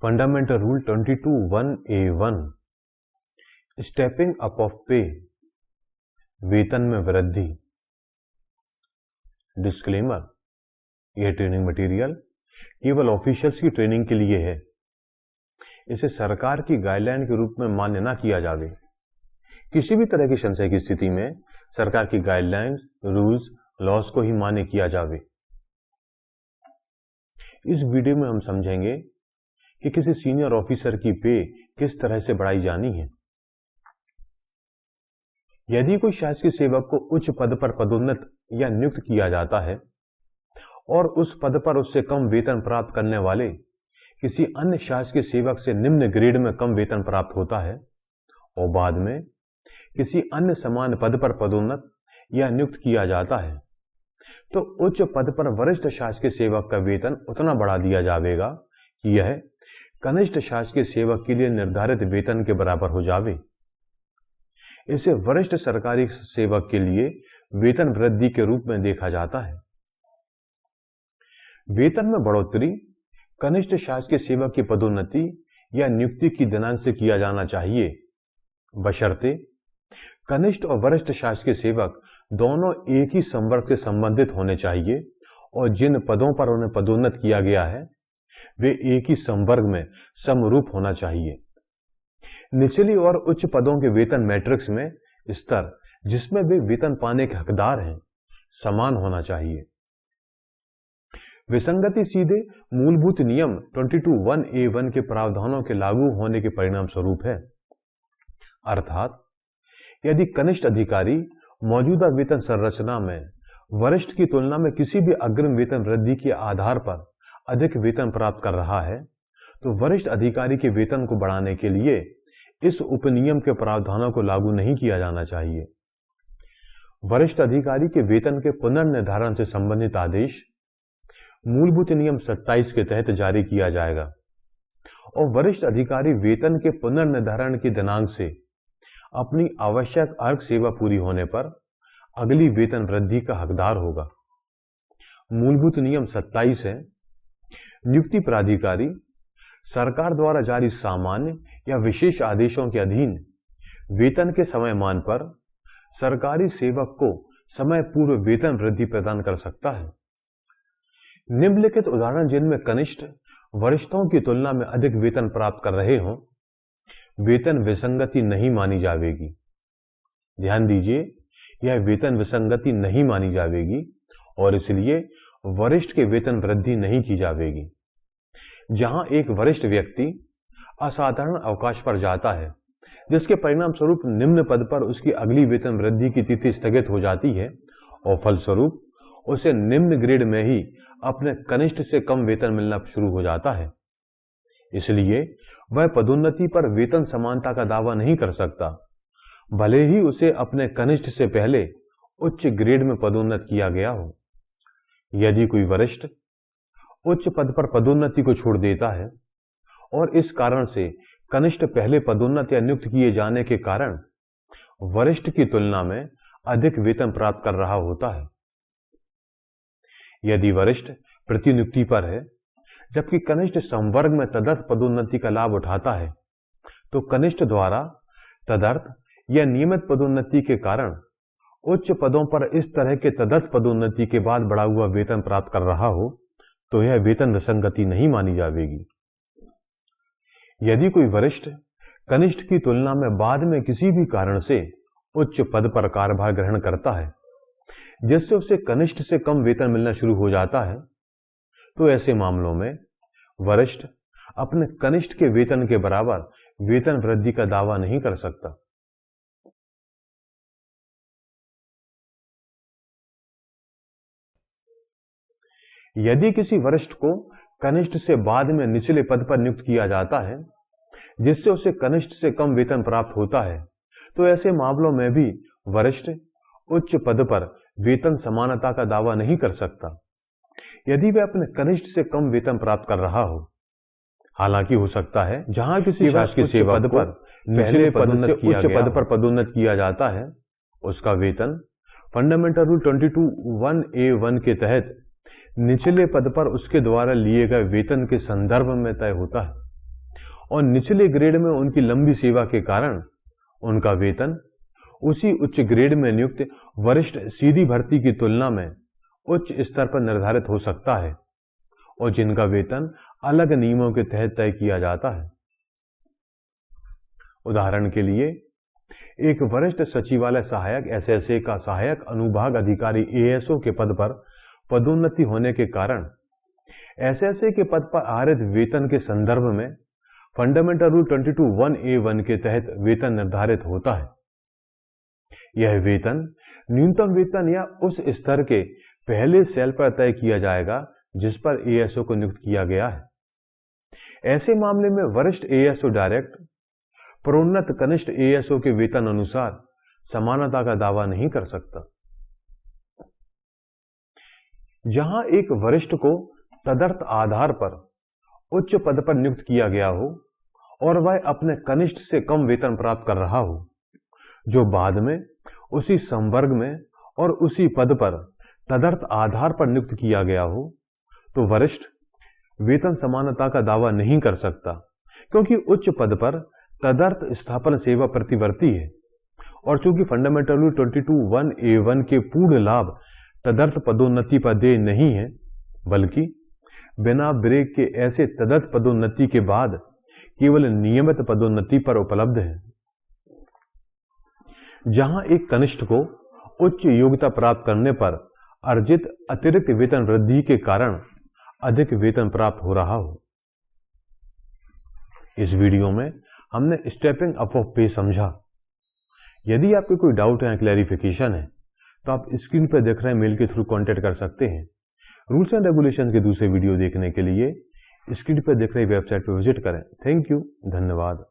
Fundamental rule 22(1)(a)(1) stepping up of पे, वेतन में वृद्धि। डिस्क्लेमर, यह ट्रेनिंग मटेरियल केवल ऑफिशियल्स की ट्रेनिंग के लिए है। इसे सरकार की गाइडलाइन के रूप में मान्य ना किया जावे। किसी भी तरह की संशय की स्थिति में सरकार की गाइडलाइन, रूल्स, लॉस को ही मान्य किया जावे। इस वीडियो में हम समझेंगे कि किसी सीनियर ऑफिसर की पे किस तरह से बढ़ाई जानी है। यदि कोई शासकीय सेवक को उच्च पद पर पदोन्नत या नियुक्त किया जाता है और उस पद पर उससे कम वेतन प्राप्त करने वाले किसी अन्य शासकीय सेवक से निम्न ग्रेड में कम वेतन प्राप्त होता है और बाद में किसी अन्य समान पद पर पदोन्नत या नियुक्त किया जाता है, तो उच्च पद पर वरिष्ठ शासकीय सेवक का वेतन उतना बढ़ा दिया जाएगा कि यह कनिष्ठ शासकीय सेवक के लिए निर्धारित वेतन के बराबर हो जावे। इसे वरिष्ठ सरकारी सेवक के लिए वेतन वृद्धि के रूप में देखा जाता है। वेतन में बढ़ोतरी कनिष्ठ शासकीय सेवक की पदोन्नति या नियुक्ति की दिनांक से किया जाना चाहिए, बशर्ते कनिष्ठ और वरिष्ठ शासकीय सेवक दोनों एक ही संवर्ग से संबंधित होने चाहिए और जिन पदों पर उन्हें पदोन्नत किया गया है वे एक ही संवर्ग में समरूप होना चाहिए। निचली और उच्च पदों के वेतन मैट्रिक्स में स्तर जिसमें वे वेतन पाने के हकदार हैं समान होना चाहिए। विसंगति सीधे मूलभूत नियम 22(1)(a)(1) के प्रावधानों के लागू होने के परिणाम स्वरूप है। अर्थात यदि कनिष्ठ अधिकारी मौजूदा वेतन संरचना में वरिष्ठ की तुलना में किसी भी अग्रिम वेतन वृद्धि के आधार पर अधिक वेतन प्राप्त कर रहा है, तो वरिष्ठ अधिकारी के वेतन को बढ़ाने के लिए इस उपनियम के प्रावधानों को लागू नहीं किया जाना चाहिए। वरिष्ठ अधिकारी के वेतन के पुनर्निर्धारण से संबंधित आदेश मूलभूत नियम 27 के तहत जारी किया जाएगा और वरिष्ठ अधिकारी वेतन के पुनर्निर्धारण की दिनांक से अपनी आवश्यक अर्घ सेवा पूरी होने पर अगली वेतन वृद्धि का हकदार होगा। मूलभूत नियम 27 है, नियुक्ति प्राधिकारी सरकार द्वारा जारी सामान्य या विशेष आदेशों के अधीन वेतन के समयमान पर सरकारी सेवक को समय पूर्व वेतन वृद्धि प्रदान कर सकता है। निम्नलिखित उदाहरण जिनमें कनिष्ठ वरिष्ठों की तुलना में अधिक वेतन प्राप्त कर रहे हों, वेतन विसंगति नहीं मानी जाएगी। ध्यान दीजिए, यह वेतन विसंगति नहीं मानी जाएगी और इसलिए वरिष्ठ के वेतन वृद्धि नहीं की जाएगी। जहां एक वरिष्ठ व्यक्ति असाधारण अवकाश पर जाता है जिसके परिणाम स्वरूप निम्न पद पर उसकी अगली वेतन वृद्धि की तिथि स्थगित हो जाती है और फलस्वरूप उसे निम्न ग्रेड में ही अपने कनिष्ठ से कम वेतन मिलना शुरू हो जाता है। इसलिए वह पदोन्नति पर वेतन समानता का दावा नहीं कर सकता, भले ही उसे अपने कनिष्ठ से पहले उच्च ग्रेड में पदोन्नत किया गया हो। यदि कोई वरिष्ठ उच्च पद पर पदोन्नति को छोड़ देता है और इस कारण से कनिष्ठ पहले पदोन्नत या नियुक्त किए जाने के कारण वरिष्ठ की तुलना में अधिक वेतन प्राप्त कर रहा होता है। यदि वरिष्ठ प्रतिनियुक्ति पर है जबकि कनिष्ठ संवर्ग में तदर्थ पदोन्नति का लाभ उठाता है, तो कनिष्ठ द्वारा तदर्थ या नियमित पदोन्नति के कारण उच्च पदों पर इस तरह के तदर्थ पदोन्नति के बाद बढ़ा हुआ वेतन प्राप्त कर रहा हो तो यह वेतन विसंगति नहीं मानी जाएगी। यदि कोई वरिष्ठ कनिष्ठ की तुलना में बाद में किसी भी कारण से उच्च पद पर कार्यभार ग्रहण करता है जिससे उसे कनिष्ठ से कम वेतन मिलना शुरू हो जाता है, तो ऐसे मामलों में वरिष्ठ अपने कनिष्ठ के वेतन के बराबर वेतन वृद्धि का दावा नहीं कर सकता। यदि किसी वरिष्ठ को कनिष्ठ से बाद में निचले पद पर नियुक्त किया जाता है जिससे उसे कनिष्ठ से कम वेतन प्राप्त होता है, तो ऐसे मामलों में भी वरिष्ठ उच्च पद पर वेतन समानता का दावा नहीं कर सकता यदि वह अपने कनिष्ठ से कम वेतन प्राप्त कर रहा हो। हालांकि हो सकता है जहां किसी शासकीय सेवक पर निचले पद से उच्च पद पर पदोन्नत किया जाता है, उसका वेतन फंडामेंटल रूल 22(1)(a)(1) के तहत निचले पद पर उसके द्वारा लिए गए वेतन के संदर्भ में तय होता है। और निचले ग्रेड में उनकी लंबी सेवा के कारण उनका वेतन उसी उच्च ग्रेड में नियुक्त वरिष्ठ सीधी भर्ती की तुलना में उच्च स्तर पर निर्धारित हो सकता है और जिनका वेतन अलग नियमों के तहत तय किया जाता है। उदाहरण के लिए, एक वरिष्ठ सचिवालय सहायक एसएसए का सहायक अनुभाग अधिकारी एएसओ के पद पर पदोन्नति होने के कारण एसएसए के पद पर आधारित वेतन के संदर्भ में फंडामेंटल रूल 22(1)(a)(1) के तहत वेतन निर्धारित होता है। यह वेतन न्यूनतम वेतन या उस स्तर के पहले सेल पर तय किया जाएगा जिस पर एएसओ को नियुक्त किया गया है। ऐसे मामले में वरिष्ठ एएसओ डायरेक्ट प्रोन्नत कनिष्ठ एएसओ के वेतन अनुसार समानता का दावा नहीं कर सकता। जहां एक वरिष्ठ को तदर्थ आधार पर उच्च पद पर नियुक्त किया गया हो और वह अपने कनिष्ठ से कम वेतन प्राप्त कर रहा हो, जो बाद में उसी संवर्ग में और उसी पद पर तदर्थ आधार पर नियुक्त किया गया हो, तो वरिष्ठ वेतन समानता का दावा नहीं कर सकता, क्योंकि उच्च पद पर तदर्थ स्थापन सेवा प्रतिवर्ती है और चूंकि फंडामेंटल रूल 22(1)(a)(1) के पूर्ण लाभ तदर्थ पदोन्नति पर देय नहीं है, बल्कि बिना ब्रेक के ऐसे तदर्थ पदोन्नति के बाद केवल नियमित पदोन्नति पर उपलब्ध है। जहां एक कनिष्ठ को उच्च योग्यता प्राप्त करने पर अर्जित अतिरिक्त वेतन वृद्धि के कारण अधिक वेतन प्राप्त हो रहा हो। इस वीडियो में हमने स्टेपिंग अप ऑफ पे समझा। यदि आपके कोई डाउट या क्लैरिफिकेशन है तो आप स्क्रीन पर दिख रहे मेल के थ्रू कांटेक्ट कर सकते हैं। रूल्स एंड रेगुलेशन के दूसरे वीडियो देखने के लिए स्क्रीन पर दिख रही वेबसाइट पर विजिट करें। थैंक यू, धन्यवाद।